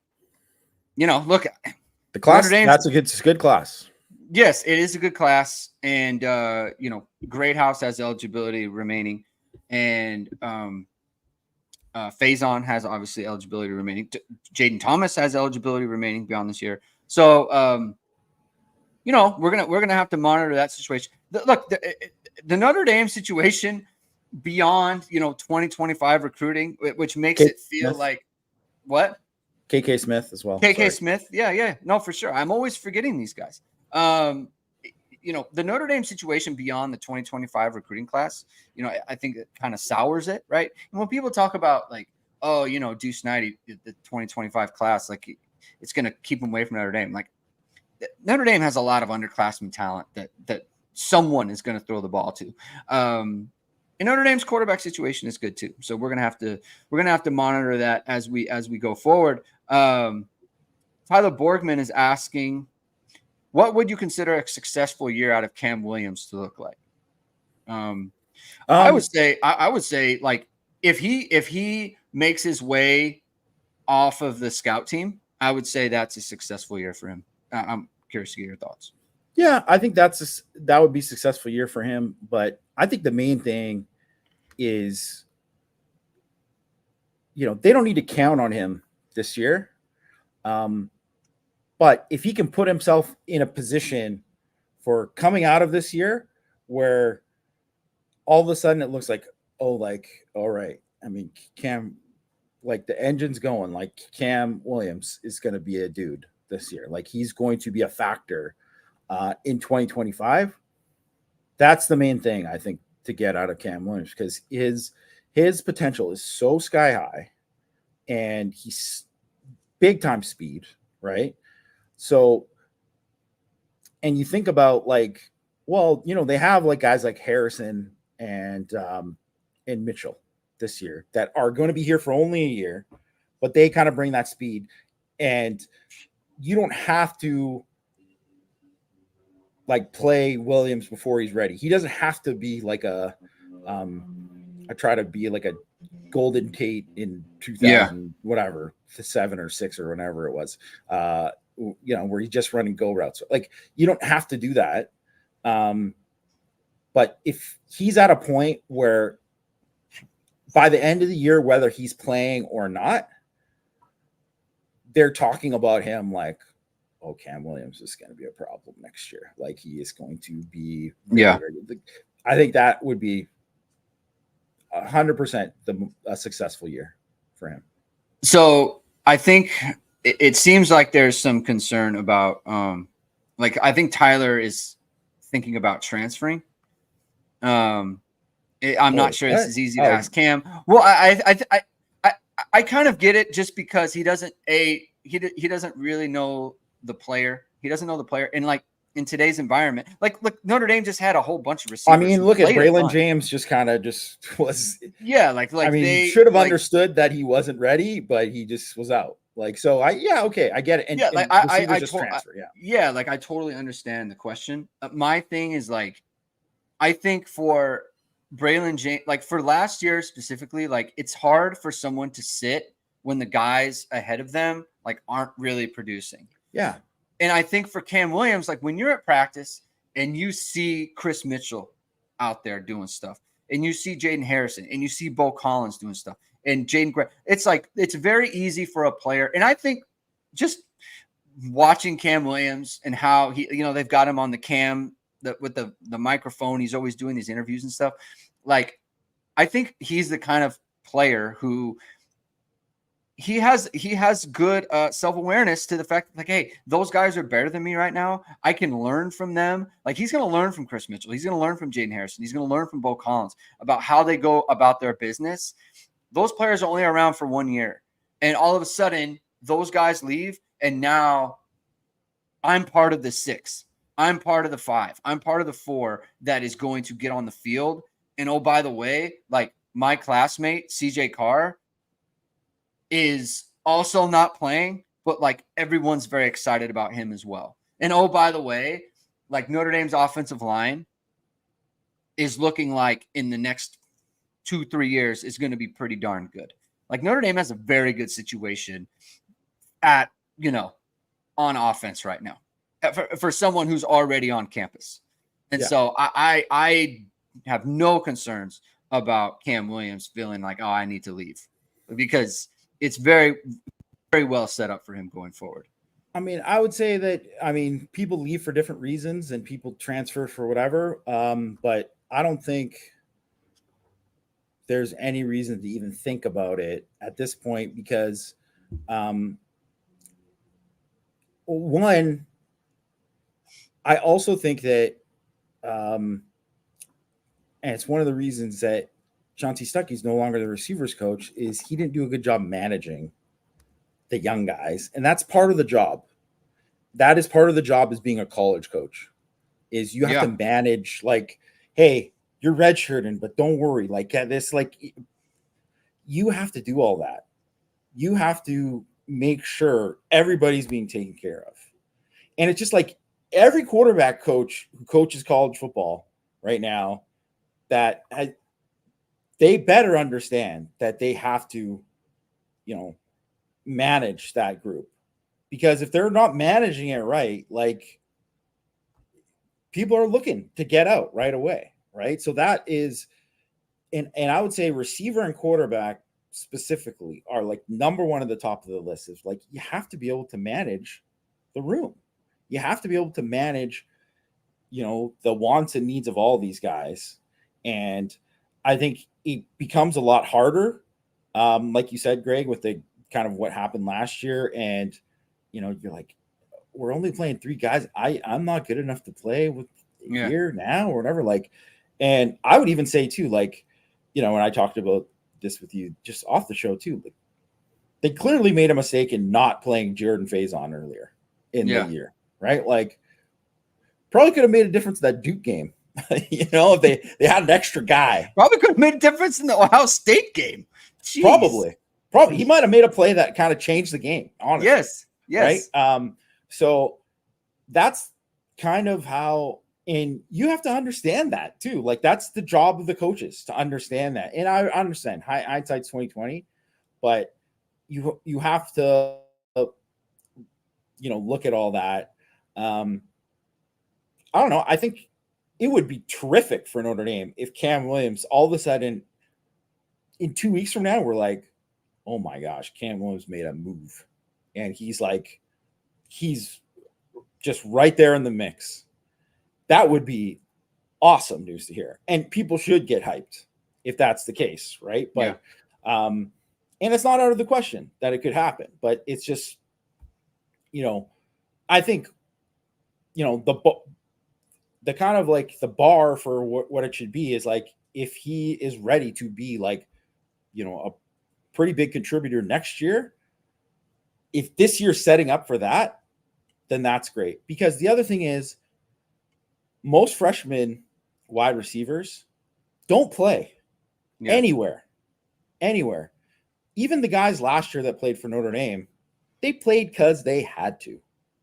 Speaker 2: the class, that's a good class.
Speaker 1: Yes, it is a good class. And, Greathouse has eligibility remaining. And Faison has obviously eligibility remaining. Jaden Thomas has eligibility remaining beyond this year. So, we're gonna have to monitor that situation. The Notre Dame situation beyond 2025 recruiting, which makes it feel
Speaker 2: Smith.
Speaker 1: like what?
Speaker 2: KK Smith as well.
Speaker 1: KK Smith, yeah, no, for sure. I'm always forgetting these guys. The Notre Dame situation beyond the 2025 recruiting class, I think it kind of sours it, right? And when people talk about like, oh, Deuce Knight, the 2025 class, like it's going to keep them away from Notre Dame. Like, Notre Dame has a lot of underclassmen talent that someone is going to throw the ball to. And Notre Dame's quarterback situation is good too. So we're gonna have to monitor that as we go forward. Tyler Borgman is asking, what would you consider a successful year out of Cam Williams to look like? I would say like if he makes his way off of the scout team, I would say that's a successful year for him. I'm curious to get your thoughts.
Speaker 2: Yeah, I think that would be a successful year for him. But I think the main thing is, they don't need to count on him this year. Um, but if he can put himself in a position for coming out of this year where all of a sudden it looks like, oh, like, all right. I mean, Cam, like the engine's going, like Cam Williams is going to be a dude this year. Like he's going to be a factor in 2025. That's the main thing I think to get out of Cam Williams, because his potential is so sky high and he's big time speed, right? So, and you think about like, well, they have like guys like Harrison and Mitchell this year that are going to be here for only a year, but they kind of bring that speed, and you don't have to like play Williams before he's ready. He doesn't have to be like I try to be like a Golden Tate in 2000, whatever, 7 or 6 or whenever it was, where he's just running go routes. Like you don't have to do that. But if he's at a point where by the end of the year, whether he's playing or not, they're talking about him like, oh, Cam Williams is going to be a problem next year. Like he is going to be very, very good. I think that would be 100% a successful year for him.
Speaker 1: So I think it seems like there's some concern about, I think Tyler is thinking about transferring. I'm not sure this is easy to ask Cam. Well, I kind of get it, just because he doesn't really know the player. He doesn't know the player, and like in today's environment, like look, Notre Dame just had a whole bunch of receivers.
Speaker 2: I mean, look at Braylon James. Just kind of was.
Speaker 1: Yeah, like
Speaker 2: I mean, he should have understood that he wasn't ready, but he just was out. Like, so I get it. And
Speaker 1: yeah, like
Speaker 2: I just transfer.
Speaker 1: Yeah, like I totally understand the question. My thing is like, I think for Braylon James, like for last year specifically, like it's hard for someone to sit when the guys ahead of them like aren't really producing.
Speaker 2: Yeah.
Speaker 1: And I think for Cam Williams, like when you're at practice and you see Chris Mitchell out there doing stuff, and you see Jaden Harrison, and you see Bo Collins doing stuff, and Jaden Gray, it's like it's very easy for a player. And I think just watching Cam Williams and how he, they've got him on the cam with the microphone, he's always doing these interviews and stuff. Like, I think he's the kind of player who he has good self-awareness to the fact that, like, hey, those guys are better than me right now. I can learn from them. Like, he's going to learn from Chris Mitchell. He's going to learn from Jaden Harrison. He's going to learn from Bo Collins about how they go about their business. Those players are only around for 1 year. And all of a sudden, those guys leave, and now I'm part of the 6. I'm part of the 5. I'm part of the 4 that is going to get on the field. And, oh, by the way, like my classmate, CJ Carr, is also not playing, but like everyone's very excited about him as well. And, oh, by the way, like Notre Dame's offensive line is looking like in the next 2-3 years is going to be pretty darn good. Like Notre Dame has a very good situation at, on offense right now for someone who's already on campus. And so I have no concerns about Cam Williams feeling like, oh, I need to leave, because it's very, very well set up for him going forward.
Speaker 2: I mean, I would say that, people leave for different reasons and people transfer for whatever. But I don't think there's any reason to even think about it at this point, because one, I also think that, and it's one of the reasons that John T. Stuckey's no longer the receivers coach, is he didn't do a good job managing the young guys. And that's part of the job. That is part of the job as being a college coach, is you have to manage, like, hey, you're redshirting, but don't worry. Like this, like you have to do all that. You have to make sure everybody's being taken care of. And it's just like every quarterback coach who coaches college football right now, that they better understand that they have to, manage that group, because if they're not managing it right, like people are looking to get out right away, right? So that is, and I would say receiver and quarterback specifically are like number one at the top of the list. Is like you have to be able to manage the room. You have to be able to manage, the wants and needs of all these guys. And I think it becomes a lot harder, like you said, Greg, with the kind of what happened last year. And, you're like, we're only playing three guys. I'm not good enough to play with here now or whatever. Like, and I would even say too, like, when I talked about this with you just off the show too, like, they clearly made a mistake in not playing Jordan Faison earlier in the year, right? Like, probably could have made a difference in that Duke game. If they had an extra guy.
Speaker 1: Probably could have made a difference in the Ohio State game. Jeez.
Speaker 2: Probably. He might have made a play that kind of changed the game, honestly.
Speaker 1: Yes.
Speaker 2: Right? So that's kind of how, and you have to understand that too. Like, that's the job of the coaches to understand that. And I understand hindsight's 2020, but you have to, look at all that. I don't know. I think it would be terrific for Notre Dame if Cam Williams all of a sudden in 2 weeks from now, we're like, oh my gosh, Cam Williams made a move. And he's just right there in the mix. That would be awesome news to hear. And people should get hyped if that's the case, right? But and it's not out of the question that it could happen, but it's just, I think, the kind of like the bar for what it should be is like, if he is ready to be like, a pretty big contributor next year, if this year's setting up for that, then that's great. Because the other thing is, most freshman wide receivers don't play anywhere. Even the guys last year that played for Notre Dame, they played because they had to.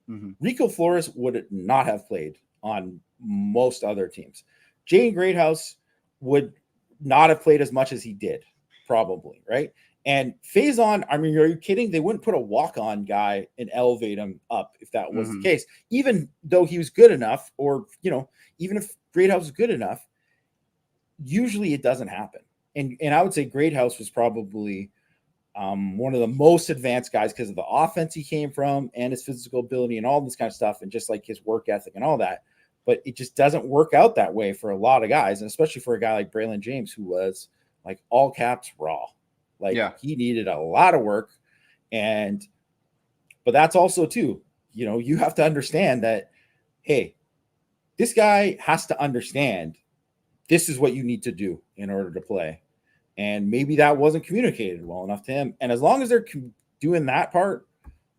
Speaker 2: Mm-hmm. Rico Flores would not have played on most other teams. Jaden Greathouse would not have played as much as he did, probably, right? And Faison, I mean, are you kidding? They wouldn't put a walk-on guy and elevate him up if that was the case. Even though he was good enough, or, even if Greathouse was good enough, usually it doesn't happen. And I would say Greathouse was probably one of the most advanced guys because of the offense he came from and his physical ability and all this kind of stuff, and just like his work ethic and all that. But it just doesn't work out that way for a lot of guys, and especially for a guy like Braylon James, who was like all caps raw. Like, he needed a lot of work. But that's also too, you have to understand that, hey, this guy has to understand this is what you need to do in order to play. And maybe that wasn't communicated well enough to him. And as long as they're doing that part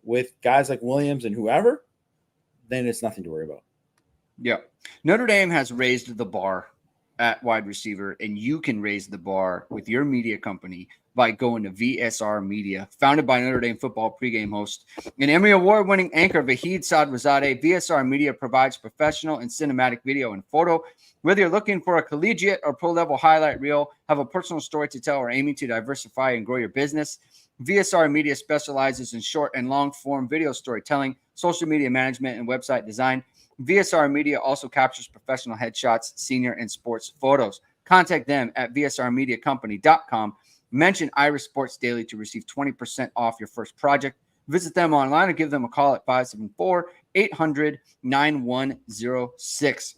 Speaker 2: with guys like Williams and whoever, then it's nothing to worry about.
Speaker 1: Yeah. Notre Dame has raised the bar at wide receiver, and you can raise the bar with your media company by going to VSR Media. Founded by Notre Dame football pregame host and Emmy Award-winning anchor Vahid Sadrazadeh, VSR Media provides professional and cinematic video and photo. Whether you're looking for a collegiate or pro-level highlight reel, have a personal story to tell, or aiming to diversify and grow your business, VSR Media specializes in short and long-form video storytelling, social media management, and website design. VSR Media also captures professional headshots, senior, and sports photos. Contact them at vsrmediacompany.com. Mention Irish Sports Daily to receive 20% off your first project. Visit them online or give them a call at 574-800-9106.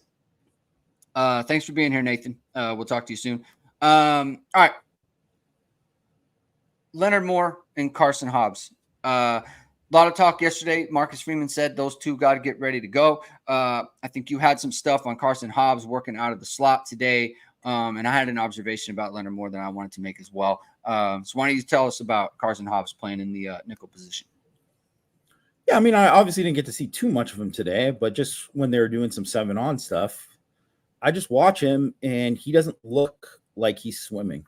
Speaker 1: Thanks for being here, Nathan. We'll talk to you soon. All right. Leonard Moore and Carson Hobbs. A lot of talk yesterday. Marcus Freeman said those two got to get ready to go. I think you had some stuff on Carson Hobbs working out of the slot today. And I had an observation about Leonard Moore that I wanted to make as well. So why don't you tell us about Carson Hobbs playing in the nickel position?
Speaker 2: Yeah, I mean, I obviously didn't get to see too much of him today, but just when they were doing some 7-on stuff, I just watch him and he doesn't look like he's swimming.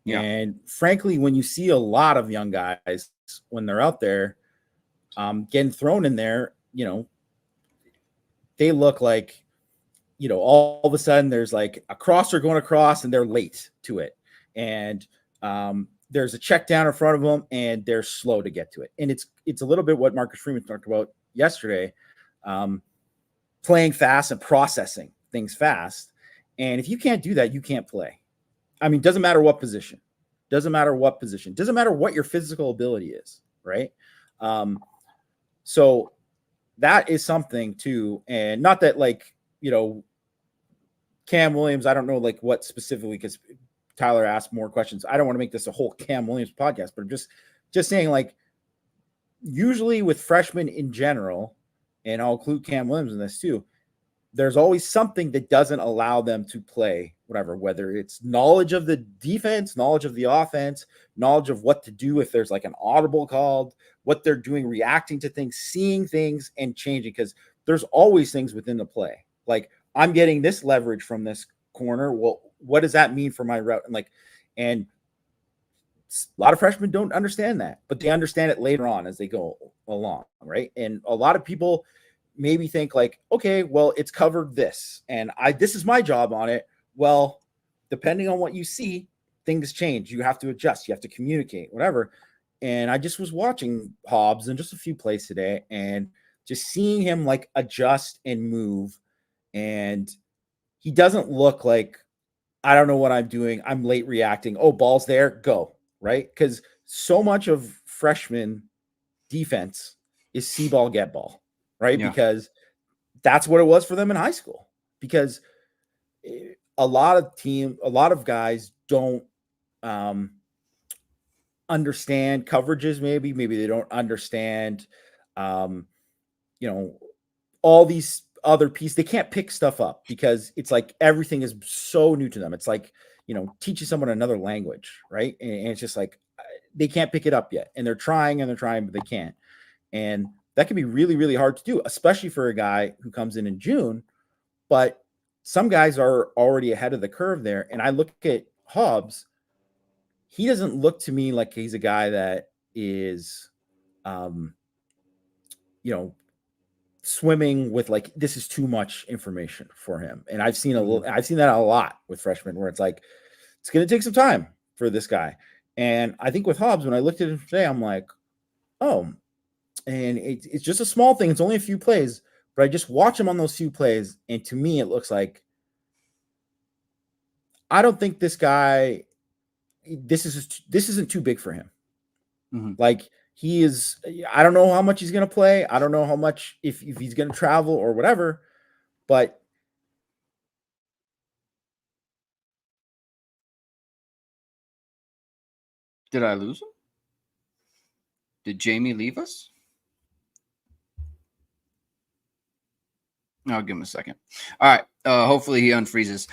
Speaker 2: Yeah. And frankly, when you see a lot of young guys, when they're out there getting thrown in there, they look like, all of a sudden there's like a crosser going across and they're late to it. And there's a check down in front of them and they're slow to get to it. And it's a little bit what Marcus Freeman talked about yesterday. playing fast and processing things fast. And if you can't do that, you can't play. I mean, doesn't matter what position. Doesn't matter what position. Doesn't matter what your physical ability is, right? So that is something too. And not that like, you know, Cam Williams, I don't know like what specifically, because Tyler asked more questions. I don't want to make this a whole Cam Williams podcast, but I'm just saying, like, usually with freshmen in general, and I'll include Cam Williams in this too, there's always something that doesn't allow them to play whatever, whether it's knowledge of the defense, knowledge of the offense, knowledge of what to do if there's like an audible called, what they're doing, reacting to things, seeing things and changing, because there's always things within the play. Like, I'm getting this leverage from this corner. Well, what does that mean for my route? And a lot of freshmen don't understand that, but they understand it later on as they go along, right? And a lot of people maybe think like, okay, well, it's covered this, and this is my job on it. Well, depending on what you see, things change. You have to adjust. You have to communicate, whatever. And I just was watching Hobbs in just a few plays today, and just seeing him like adjust and move. And he doesn't look like, I don't know what I'm doing. I'm late reacting. Oh, ball's there. Go. Right. Because so much of freshman defense is see ball, get ball. Right. Yeah. Because that's what it was for them in high school. Because a lot of guys don't understand coverages. Maybe they don't understand, all these other pieces. They can't pick stuff up because it's like everything is so new to them. It's like, teaching someone another language, right? And it's just like they can't pick it up yet, and they're trying, but they can't. And that can be really, really hard to do, especially for a guy who comes in June. But some guys are already ahead of the curve there. And I look at Hobbs. He doesn't look to me like he's a guy that is, swimming with like, this is too much information for him. And I've seen that a lot with freshmen, where it's like, it's going to take some time for this guy. And I think with Hobbs, when I looked at him today, I'm like, oh, and it's just a small thing. It's only a few plays, but I just watch him on those few plays. And to me, it looks like, I don't think this guy, this isn't too big for him. Mm-hmm. Like, he is, I don't know how much he's going to play. I don't know how much, if he's going to travel or whatever, but
Speaker 1: did I lose him? Did Jamie leave us? I'll give him a second. All right. Hopefully he unfreezes.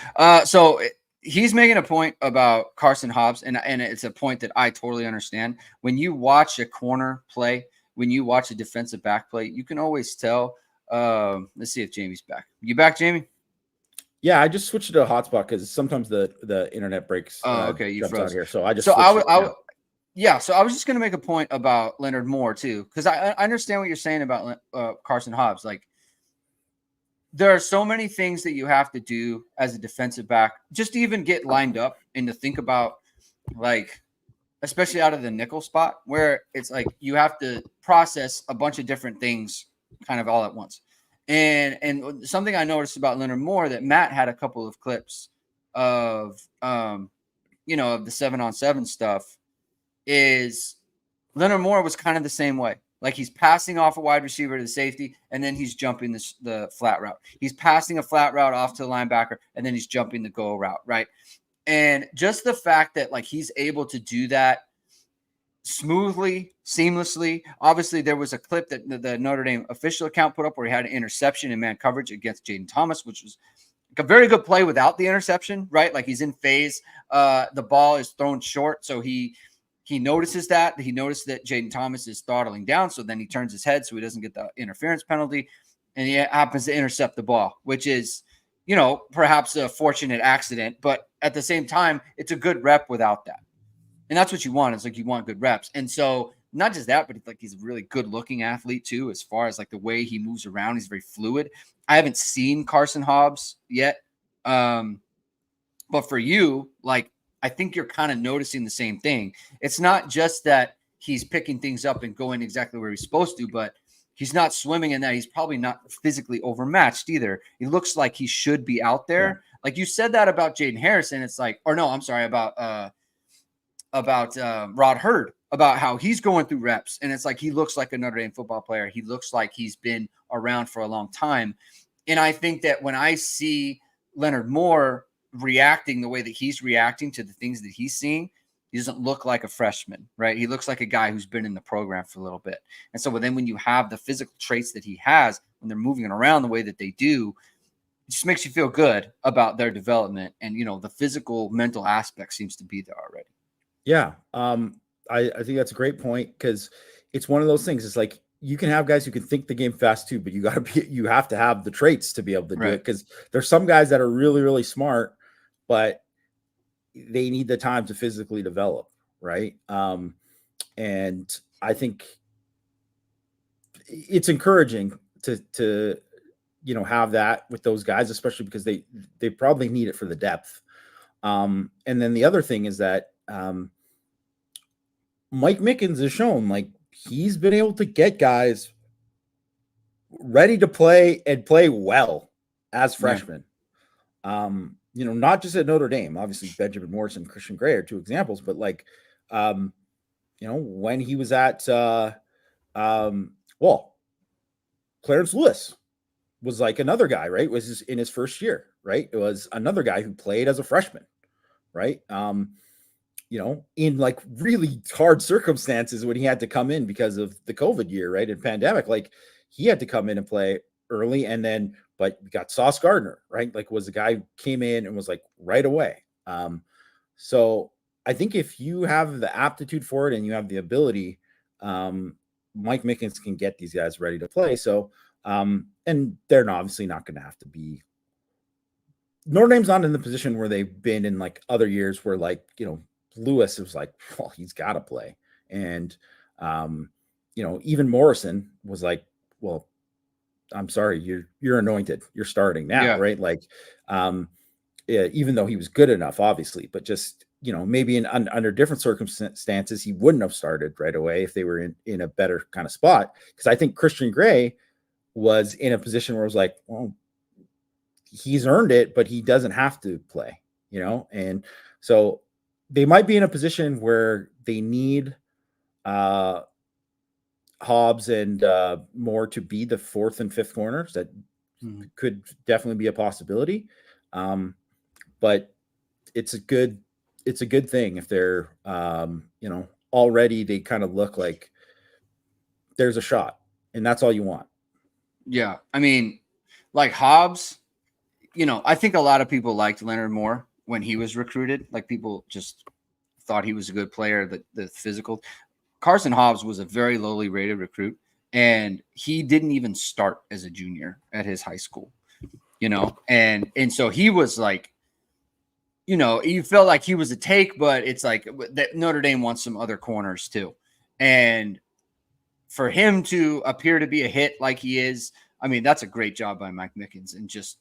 Speaker 1: So he's making a point about Carson Hobbs, and it's a point that I totally understand. When you watch a corner play, when you watch a defensive back play, you can always tell. Let's see if Jamie's back. You back, Jamie?
Speaker 2: Yeah, I just switched to a hotspot because sometimes the internet breaks.
Speaker 1: Oh, okay, you froze
Speaker 2: out here, so I just.
Speaker 1: So I was just going to make a point about Leonard Moore too, because I understand what you're saying about Carson Hobbs. Like, there are so many things that you have to do as a defensive back, just to even get lined up and to think about, like, especially out of the nickel spot, where it's like you have to process a bunch of different things kind of all at once. And something I noticed about Leonard Moore, that Matt had a couple of clips of, of the 7-on-7 stuff, is Leonard Moore was kind of the same way. Like, he's passing off a wide receiver to the safety, and then he's jumping the flat route. He's passing a flat route off to the linebacker, and then he's jumping the go route, right? And just the fact that, like, he's able to do that smoothly, seamlessly. Obviously, there was a clip that the Notre Dame official account put up where he had an interception in man coverage against Jaden Thomas, which was a very good play without the interception, right? Like, he's in phase. The ball is thrown short, so he notices that. He noticed that Jaden Thomas is throttling down, so then he turns his head so he doesn't get the interference penalty, and he happens to intercept the ball, which is, perhaps a fortunate accident, but at the same time, it's a good rep without that. And that's what you want. It's like, you want good reps. And so not just that, but it's like, he's a really good-looking athlete too, as far as like the way he moves around. He's very fluid. I haven't seen Carson Hobbs yet, but for you, like, I think you're kind of noticing the same thing. It's not just that he's picking things up and going exactly where he's supposed to, but he's not swimming in that. He's probably not physically overmatched either. He looks like he should be out there.
Speaker 2: Yeah.
Speaker 1: Like you said that about Jaden Harrison. It's like, or no, I'm sorry, about Rod Hurd, about how he's going through reps. And it's like, he looks like a Notre Dame football player. He looks like he's been around for a long time. And I think that when I see Leonard Moore reacting the way that he's reacting to the things that he's seeing, he doesn't look like a freshman, right? He looks like a guy who's been in the program for a little bit. And so then when you have the physical traits that he has, when they're moving it around the way that they do, it just makes you feel good about their development. And, you know, the physical, mental aspect seems to be there already.
Speaker 2: Yeah. I think that's a great point, because it's one of those things. It's like, you can have guys who can think the game fast too, but you have to have the traits to be able to do it. Because there's some guys that are really, really smart, but they need the time to physically develop. Right. And I think it's encouraging to, you know, have that with those guys, especially because they probably need it for the depth. And then the other thing is that, Mike Mickens has shown, like, he's been able to get guys ready to play and play well as freshmen. You know, not just at Notre Dame. Obviously, Benjamin Morris and Christian Gray are two examples, but like, you know, when he was at, well, Clarence Lewis was like another guy, right? Was in his first year, right? It was another guy who played as a freshman, right? You know, in like really hard circumstances when he had to come in because of the COVID year, right? And pandemic, like, he had to come in and play early, and then, but we got Sauce Gardner, right? Like, was the guy who came in and was like right away. So I think if you have the aptitude for it and you have the ability, Mike Mickens can get these guys ready to play. So, and they're obviously not going to have to be, Notre Dame's not in the position where they've been in like other years where, like, you know, Lewis was like, well, he's got to play. And, you know, even Morrison was like, well, I'm sorry, you're anointed. You're starting now, right? Like, yeah, even though he was good enough, obviously, but just, you know, maybe under different circumstances, he wouldn't have started right away if they were in a better kind of spot. Because I think Christian Gray was in a position where it was like, well, he's earned it, but he doesn't have to play, you know? And so they might be in a position where they need Hobbs and Moore to be the fourth and fifth corners. That could definitely be a possibility. But it's a good thing if they're, you know, already they kind of look like there's a shot, and that's all you want.
Speaker 1: Yeah. I mean, like Hobbs, you know, I think a lot of people liked Leonard Moore when he was recruited. Like, people just thought he was a good player, the physical. Carson Hobbs was a very lowly rated recruit, and he didn't even start as a junior at his high school, you know? And so he was like, you know, you felt like he was a take, but it's like that Notre Dame wants some other corners too. And for him to appear to be a hit like he is, I mean, that's a great job by Mike Mickens, and just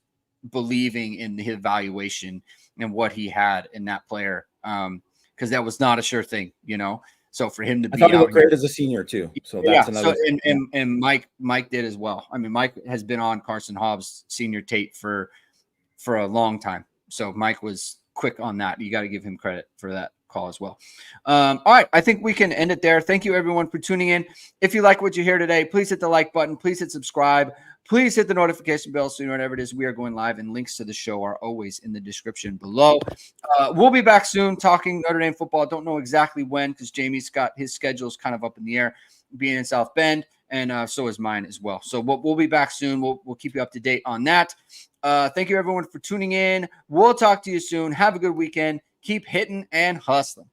Speaker 1: believing in his evaluation and what he had in that player. Because that was not a sure thing, you know? So for him to be
Speaker 2: out looked great as a senior too. So that's another.
Speaker 1: So, and Mike did as well. I mean, Mike has been on Carson Hobbs senior tape for a long time. So Mike was quick on that. You got to give him credit for that call as well. All right. I think we can end it there. Thank you everyone for tuning in. If you like what you hear today, please hit the like button. Please hit subscribe. Please hit the notification bell so you know whenever it is we are going live, and links to the show are always in the description below. We'll be back soon talking Notre Dame football. Don't know exactly when, because Jamie's got his schedule's kind of up in the air, being in South Bend, and so is mine as well. So we'll be back soon. We'll keep you up to date on that. Thank you everyone for tuning in. We'll talk to you soon. Have a good weekend. Keep hitting and hustling.